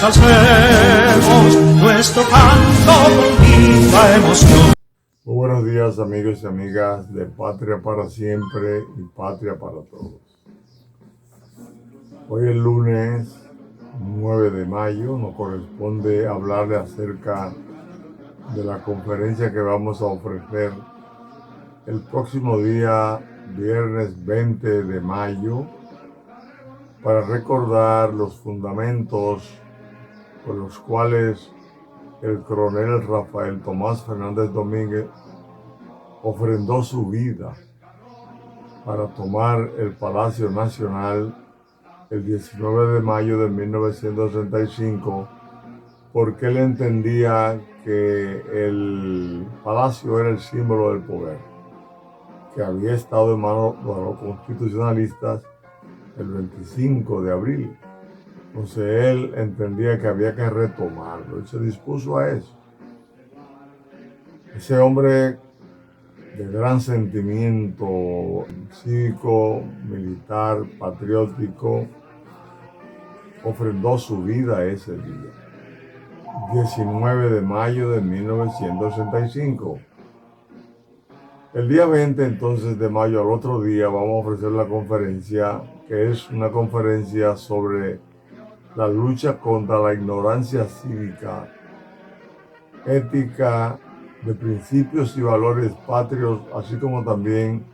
pues alcemos nuestro canto con viva emoción. Muy buenos días, amigos y amigas de Patria para Siempre y Patria para Todos. Hoy es lunes 9 de mayo, nos corresponde hablarle acerca de la conferencia que vamos a ofrecer el próximo día, viernes 20 de mayo, para recordar los fundamentos por los cuales el coronel Rafael Tomás Fernández Domínguez ofrendó su vida para tomar el Palacio Nacional el 19 de mayo de 1965, porque él entendía que el palacio era el símbolo del poder, que había estado en manos de los constitucionalistas el 25 de abril. Entonces él entendía que había que retomarlo y se dispuso a eso. Ese hombre de gran sentimiento cívico, militar, patriótico, ofrendó su vida ese día, 19 de mayo de 1965. El día 20 entonces de mayo, al otro día, vamos a ofrecer la conferencia, que es una conferencia sobre la lucha contra la ignorancia cívica, ética, de principios y valores patrios, así como también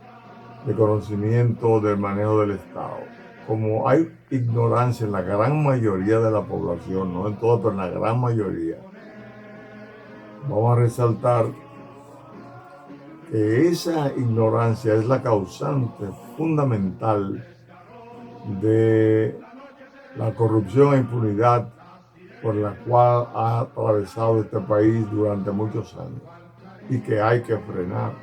de conocimiento del manejo del Estado. Como hay ignorancia en la gran mayoría de la población, no en toda, pero en la gran mayoría, vamos a resaltar que esa ignorancia es la causante fundamental de la corrupción e impunidad por la cual ha atravesado este país durante muchos años y que hay que frenar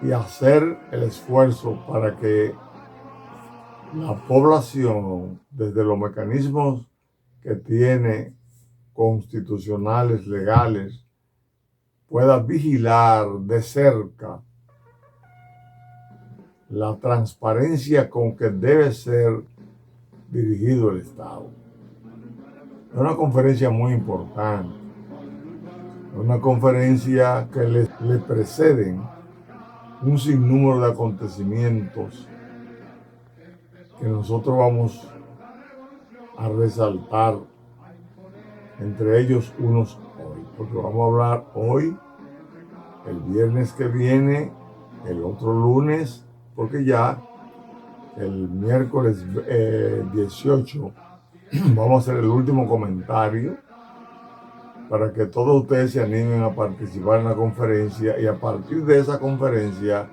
y hacer el esfuerzo para que la población, desde los mecanismos que tiene constitucionales, legales, pueda vigilar de cerca la transparencia con que debe ser dirigido el Estado. Es una conferencia muy importante, una conferencia que le preceden un sinnúmero de acontecimientos que nosotros vamos a resaltar, entre ellos unos hoy, porque vamos a hablar hoy, el viernes que viene, el otro lunes, porque ya el miércoles 18 vamos a hacer el último comentario para que todos ustedes se animen a participar en la conferencia y a partir de esa conferencia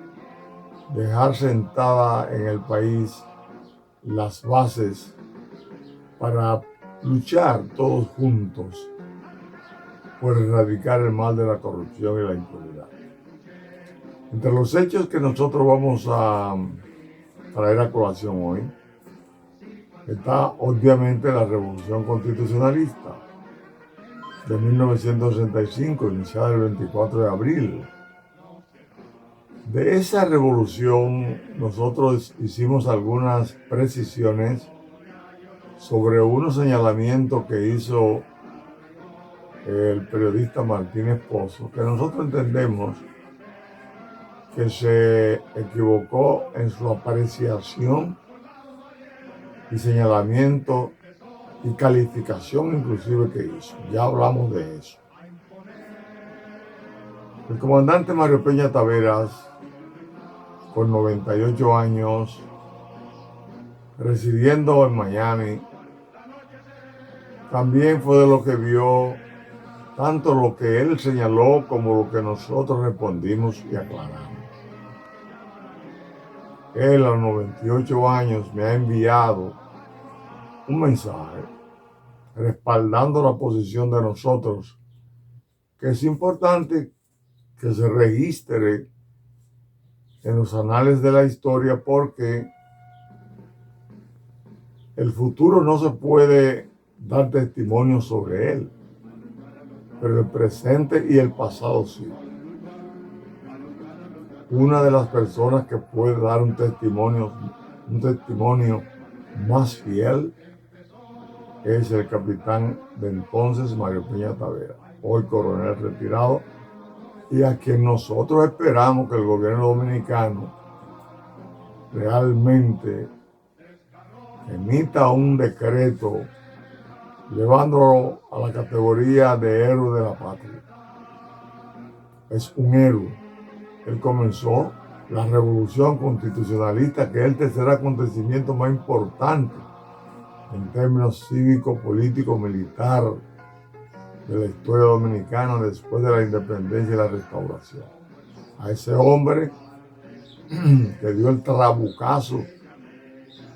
dejar sentada en el país las bases para luchar todos juntos por erradicar el mal de la corrupción y la impunidad. Entre los hechos que nosotros vamos a traer a colación hoy está obviamente la Revolución Constitucionalista de 1965, iniciada el 24 de abril. De esa revolución nosotros hicimos algunas precisiones sobre unos señalamientos que hizo el periodista Martínez Pozo, que nosotros entendemos que se equivocó en su apreciación y señalamiento y calificación inclusive que hizo. Ya hablamos de eso. El comandante Mario Peña Taveras, con 98 años, residiendo en Miami, también fue de lo que vio tanto lo que él señaló como lo que nosotros respondimos y aclaramos. Él a los 98 años me ha enviado un mensaje respaldando la posición de nosotros, que es importante que se registre en los anales de la historia, porque el futuro no se puede dar testimonio sobre él, pero el presente y el pasado sí. Una de las personas que puede dar un testimonio más fiel es el capitán de entonces Mario Piña Tavera, hoy coronel retirado, y a quien nosotros esperamos que el gobierno dominicano realmente emita un decreto llevándolo a la categoría de héroe de la patria. Es un héroe. Él comenzó la revolución constitucionalista, que es el tercer acontecimiento más importante en términos cívico, político, militar de la historia dominicana después de la independencia y la restauración. A ese hombre que dio el trabucazo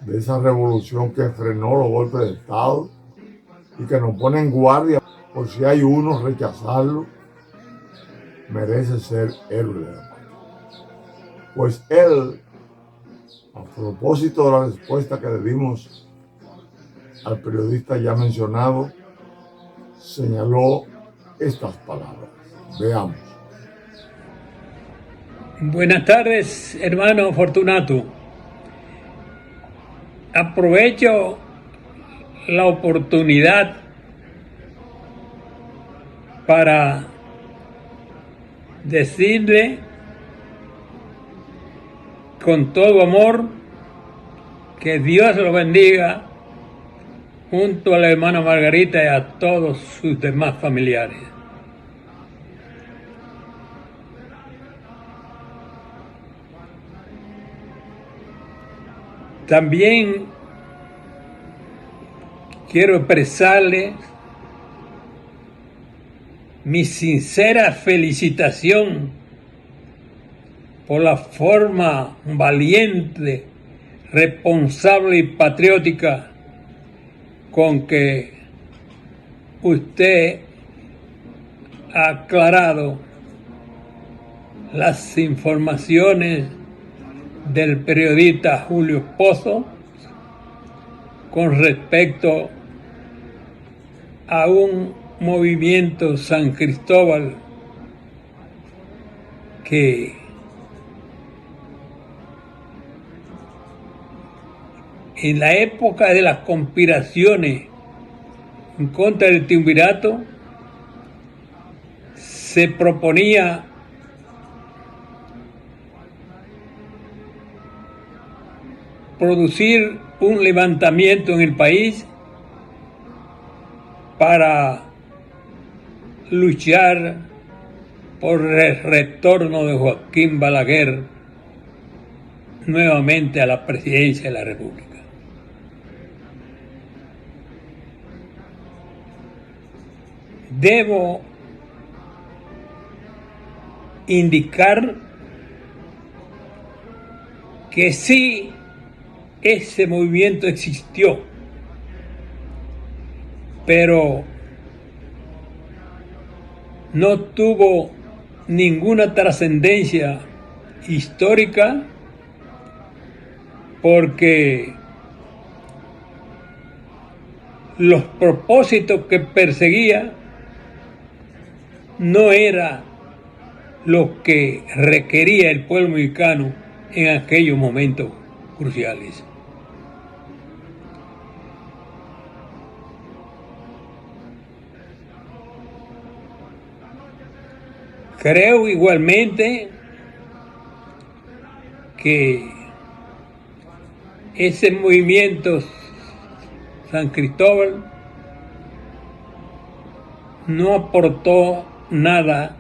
de esa revolución que frenó los golpes de Estado y que nos pone en guardia por si hay uno rechazarlo, merece ser héroe de la patria. Pues él, a propósito de la respuesta que le dimos al periodista ya mencionado, señaló estas palabras. Veamos. Buenas tardes, hermano Fortunato. Aprovecho la oportunidad para decirle con todo amor que Dios lo bendiga junto a la hermana Margarita y a todos sus demás familiares. También quiero expresarle mi sincera felicitación por la forma valiente, responsable y patriótica con que usted ha aclarado las informaciones del periodista Julio Pozo con respecto a un movimiento San Cristóbal que en la época de las conspiraciones en contra del triunvirato se proponía producir un levantamiento en el país para luchar por el retorno de Joaquín Balaguer nuevamente a la presidencia de la República. Debo indicar que sí, ese movimiento existió, pero no tuvo ninguna trascendencia histórica porque los propósitos que perseguía no era lo que requería el pueblo mexicano en aquellos momentos cruciales. Creo igualmente que ese movimiento San Cristóbal no aportó nada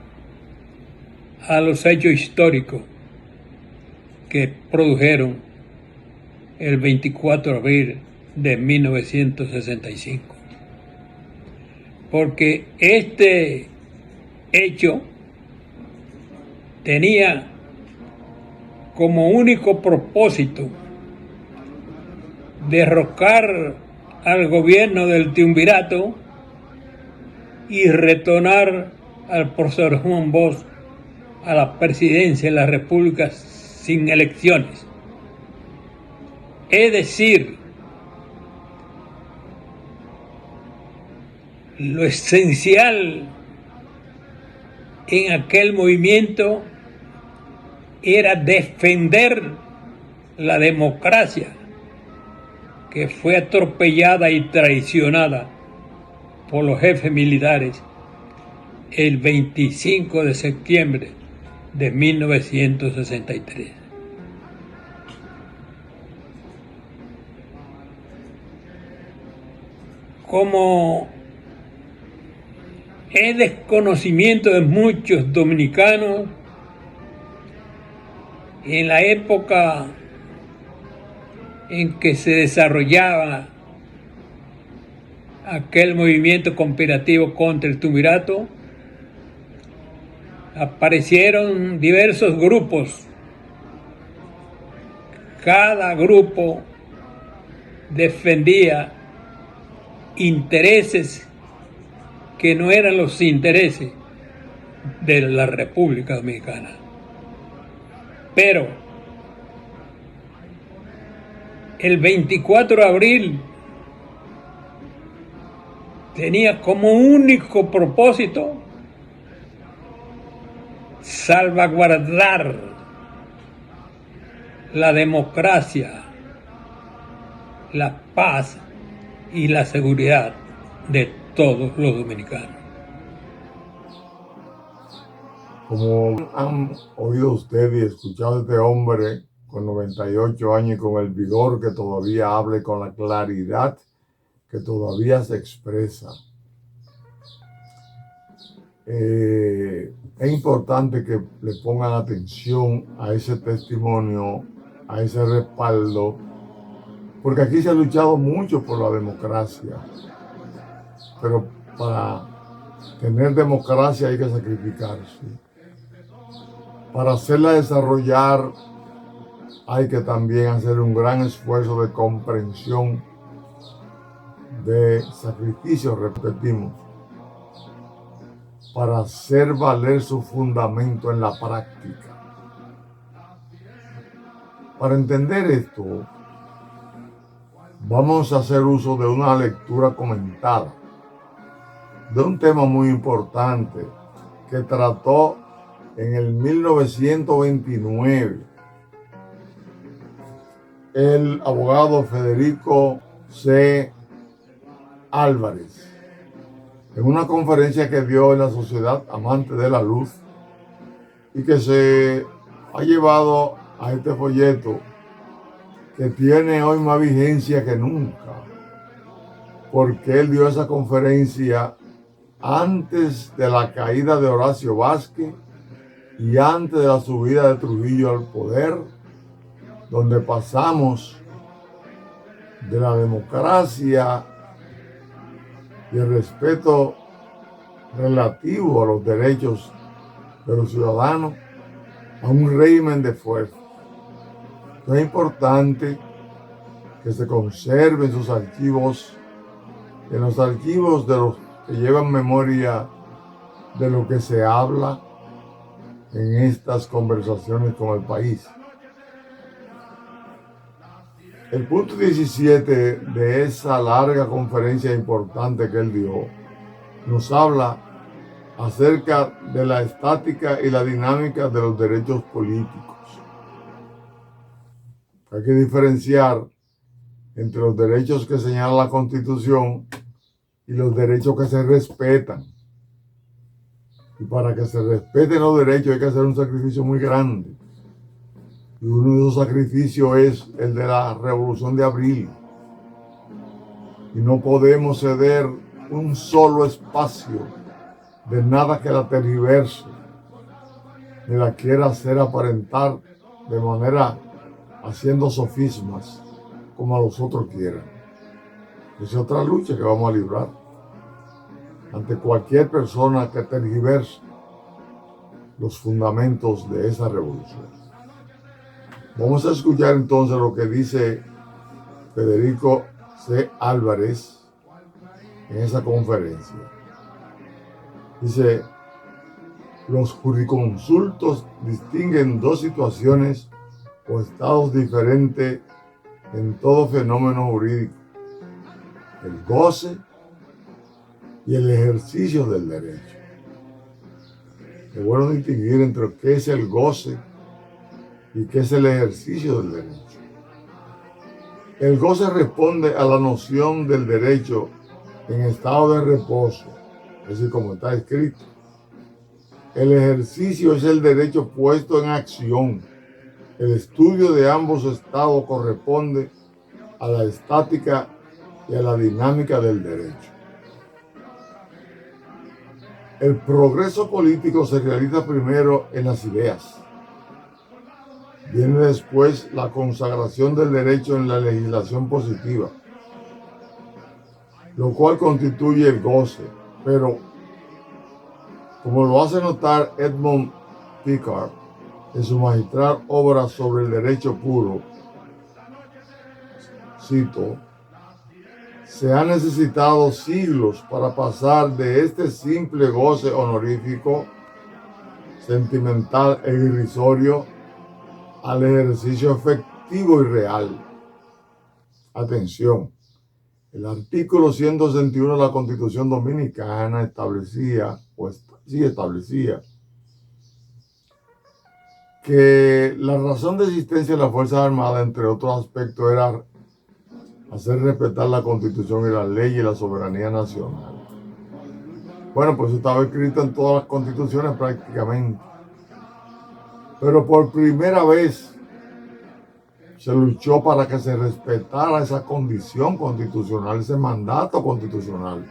a los hechos históricos que produjeron el 24 de abril de 1965. Porque este hecho tenía como único propósito derrocar al gobierno del triunvirato y retornar al profesor Juan Bosch a la presidencia de la República sin elecciones. Es decir, lo esencial en aquel movimiento era defender la democracia que fue atropellada y traicionada por los jefes militares el 25 de septiembre de 1963. Como es desconocimiento de muchos dominicanos, en la época en que se desarrollaba aquel movimiento conspirativo contra el Triunvirato, aparecieron diversos grupos. Cada grupo defendía intereses que no eran los intereses de la República Dominicana. Pero el 24 de abril tenía como único propósito salvaguardar la democracia, la paz y la seguridad de todos los dominicanos. Como han oído ustedes y escuchado a este hombre con 98 años y con el vigor que todavía habla y con la claridad que todavía se expresa, es importante que le pongan atención a ese testimonio, a ese respaldo, porque aquí se ha luchado mucho por la democracia, pero para tener democracia hay que sacrificarse. Para hacerla desarrollar hay que también hacer un gran esfuerzo de comprensión, de sacrificio, repetimos, para hacer valer su fundamento en la práctica. Para entender esto, vamos a hacer uso de una lectura comentada de un tema muy importante que trató en el 1929 el abogado Federico C. Álvarez en una conferencia que dio en la Sociedad Amante de la Luz y que se ha llevado a este folleto que tiene hoy más vigencia que nunca, porque él dio esa conferencia antes de la caída de Horacio Vázquez y antes de la subida de Trujillo al poder, donde pasamos de la democracia y el respeto relativo a los derechos de los ciudadanos a un régimen de fuerza. Es importante que se conserven sus archivos, en los archivos de los que llevan memoria de lo que se habla en estas conversaciones con el país. El punto 17 de esa larga conferencia importante que él dio nos habla acerca de la estática y la dinámica de los derechos políticos. Hay que diferenciar entre los derechos que señala la Constitución y los derechos que se respetan. Y para que se respeten los derechos hay que hacer un sacrificio muy grande. Y uno de esos sacrificios es el de la Revolución de Abril. Y no podemos ceder un solo espacio de nada que la tergiverse, ni la quiera hacer aparentar de manera haciendo sofismas como a los otros quieran. Esa es otra lucha que vamos a librar ante cualquier persona que tergiverse los fundamentos de esa revolución. Vamos a escuchar entonces lo que dice Federico C. Álvarez en esa conferencia. Dice: los jurisconsultos distinguen dos situaciones o estados diferentes en todo fenómeno jurídico: el goce y el ejercicio del derecho. Es bueno distinguir entre qué es el goce y qué es el ejercicio del derecho. El goce responde a la noción del derecho en estado de reposo, es decir, como está escrito. El ejercicio es el derecho puesto en acción. El estudio de ambos estados corresponde a la estática y a la dinámica del derecho. El progreso político se realiza primero en las ideas. Viene después la consagración del derecho en la legislación positiva, lo cual constituye el goce. Pero, como lo hace notar Edmond Picard en su magistral obra sobre el derecho puro, cito, se han necesitado siglos para pasar de este simple goce honorífico, sentimental e irrisorio, al ejercicio efectivo y real. Atención, el artículo 161 de la Constitución Dominicana establecía que la razón de existencia de las Fuerzas Armadas, entre otros aspectos, era hacer respetar la Constitución y las leyes y la soberanía nacional. Bueno, pues eso estaba escrito en todas las constituciones prácticamente. Pero por primera vez se luchó para que se respetara esa condición constitucional, ese mandato constitucional.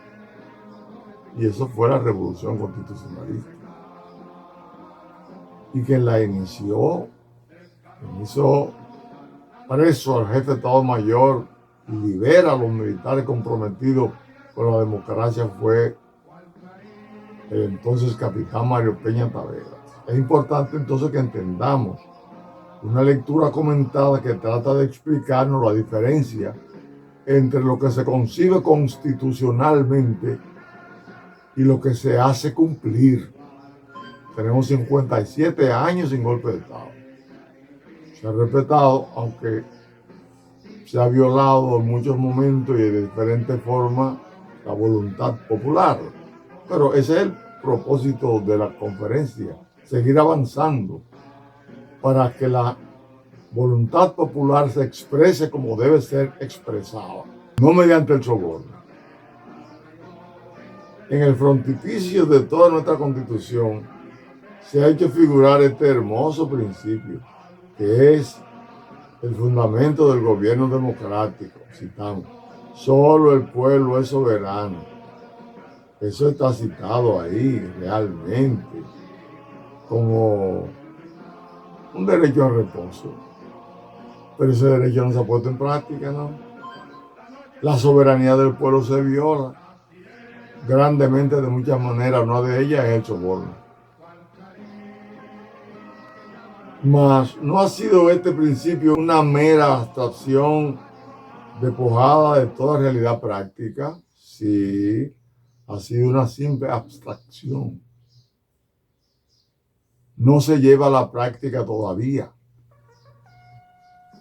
Y eso fue la Revolución Constitucionalista. Y quien la inició preso al jefe de Estado Mayor y libera a los militares comprometidos con la democracia fue el entonces capitán Mario Peña Taveras. Es importante entonces que entendamos una lectura comentada que trata de explicarnos la diferencia entre lo que se concibe constitucionalmente y lo que se hace cumplir. Tenemos 57 años sin golpe de Estado. Se ha respetado, aunque se ha violado en muchos momentos y de diferentes formas la voluntad popular. Pero ese es el propósito de la conferencia, seguir avanzando para que la voluntad popular se exprese como debe ser expresada, no mediante el soborno. En el frontispicio de toda nuestra Constitución se ha hecho figurar este hermoso principio, que es el fundamento del gobierno democrático. Citamos, solo el pueblo es soberano. Eso está citado ahí realmente como un derecho al reposo. Pero ese derecho no se ha puesto en práctica, ¿no? La soberanía del pueblo se viola grandemente de muchas maneras. Una de ellas es el soborno. Mas no ha sido este principio una mera abstracción despojada de toda realidad práctica. Sí, ha sido una simple abstracción. No se lleva a la práctica todavía.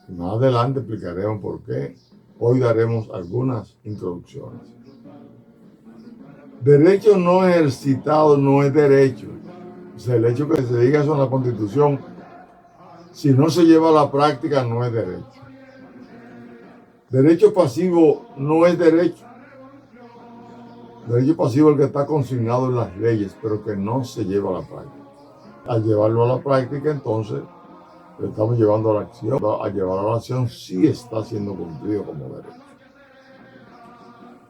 Más adelante explicaremos por qué. Hoy daremos algunas introducciones. Derecho no ejercitado no es derecho. O sea, el hecho que se diga eso en la Constitución, si no se lleva a la práctica, no es derecho. Derecho pasivo no es derecho. Derecho pasivo es el que está consignado en las leyes, pero que no se lleva a la práctica. Al llevarlo a la práctica, entonces, lo estamos llevando a la acción. Al llevarlo a la acción, sí está siendo cumplido como derecho.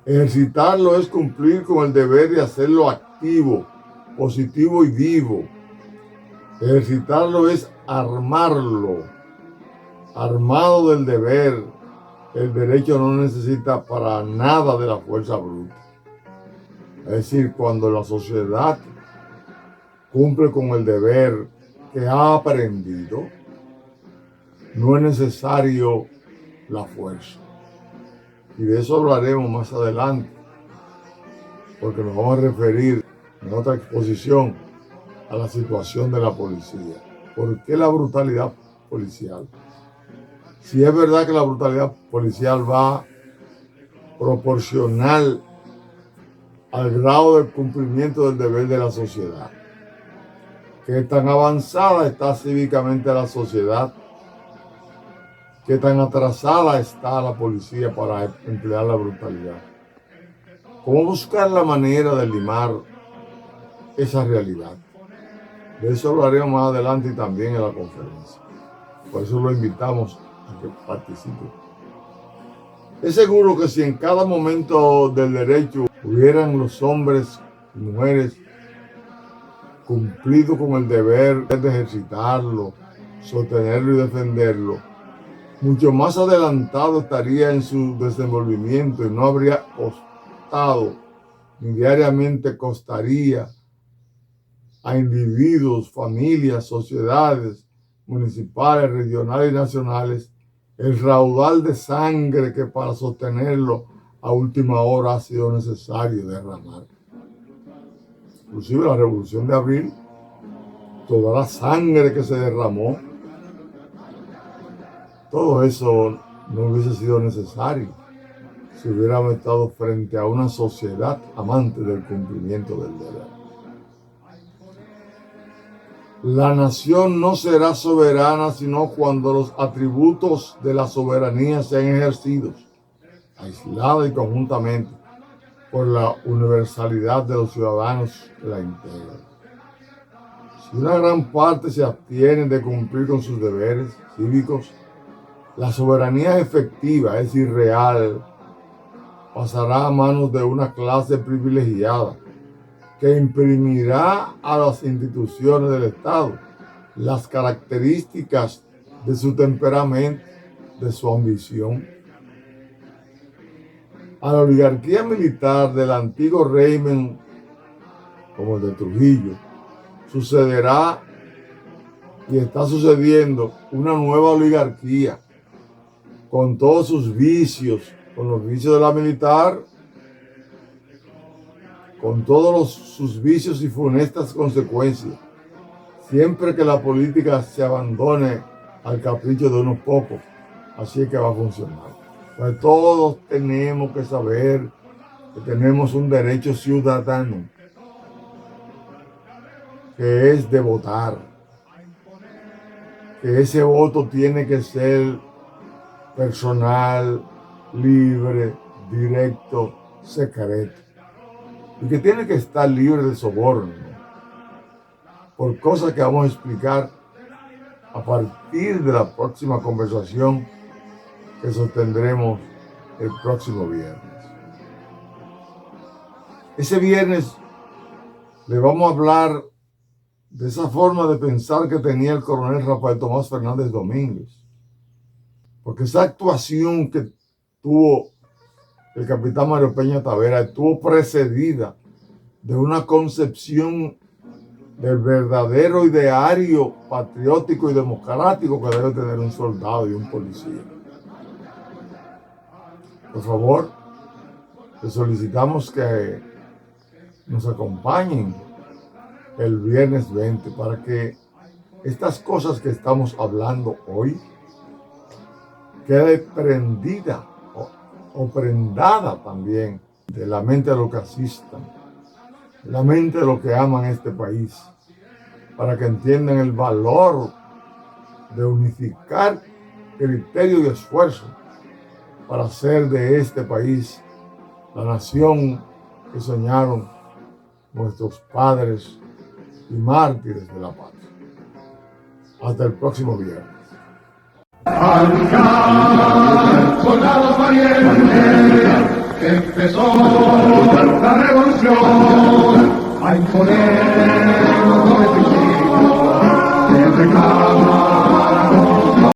Ejercitarlo es cumplir con el deber de hacerlo activo, positivo y vivo. Ejercitarlo es armarlo, armado del deber. El derecho no necesita para nada de la fuerza bruta. Es decir, cuando la sociedad cumple con el deber que ha aprendido, no es necesario la fuerza. Y de eso hablaremos más adelante, porque nos vamos a referir en otra exposición a la situación de la policía. ¿Por qué la brutalidad policial? Si es verdad que la brutalidad policial va proporcional al grado del cumplimiento del deber de la sociedad, que tan avanzada está cívicamente la sociedad, qué tan atrasada está la policía para emplear la brutalidad. ¿Cómo buscar la manera de limar esa realidad? De eso hablaremos más adelante y también en la conferencia. Por eso lo invitamos a que participe. Es seguro que si en cada momento del derecho hubieran los hombres y mujeres cumplido con el deber de ejercitarlo, sostenerlo y defenderlo, mucho más adelantado estaría en su desenvolvimiento y no habría costado ni diariamente costaría a individuos, familias, sociedades municipales, regionales y nacionales el raudal de sangre que para sostenerlo a última hora ha sido necesario derramar. Inclusive la Revolución de Abril, toda la sangre que se derramó, todo eso no hubiese sido necesario si hubiéramos estado frente a una sociedad amante del cumplimiento del deber. La nación no será soberana sino cuando los atributos de la soberanía sean ejercidos, aislada y conjuntamente, por la universalidad de los ciudadanos que la integran. Si una gran parte se abstiene de cumplir con sus deberes cívicos, la soberanía efectiva, es decir, real, pasará a manos de una clase privilegiada que imprimirá a las instituciones del Estado las características de su temperamento, de su ambición. A la oligarquía militar del antiguo régimen, como el de Trujillo, sucederá y está sucediendo una nueva oligarquía con todos sus vicios, con los vicios de la militar, con todos sus vicios y funestas consecuencias, siempre que la política se abandone al capricho de unos pocos. Así es que va a funcionar. Pues todos tenemos que saber que tenemos un derecho ciudadano, que es de votar, que ese voto tiene que ser personal, libre, directo, secreto, y que tiene que estar libre de soborno, por cosas que vamos a explicar a partir de la próxima conversación que sostendremos el próximo viernes. Ese viernes le vamos a hablar de esa forma de pensar que tenía el coronel Rafael Tomás Fernández Domínguez, porque esa actuación que tuvo el capitán Mario Peña Tavera estuvo precedida de una concepción del verdadero ideario patriótico y democrático que debe tener un soldado y un policía. Por favor, les solicitamos que nos acompañen el viernes 20 para que estas cosas que estamos hablando hoy quede prendida o prendada también de la mente de los que asistan, de la mente de los que aman este país, para que entiendan el valor de unificar criterio y esfuerzo para hacer de este país la nación que soñaron nuestros padres y mártires de la patria. Hasta el próximo viernes. Al luchar, soldados valientes, empezó la revolución a imponer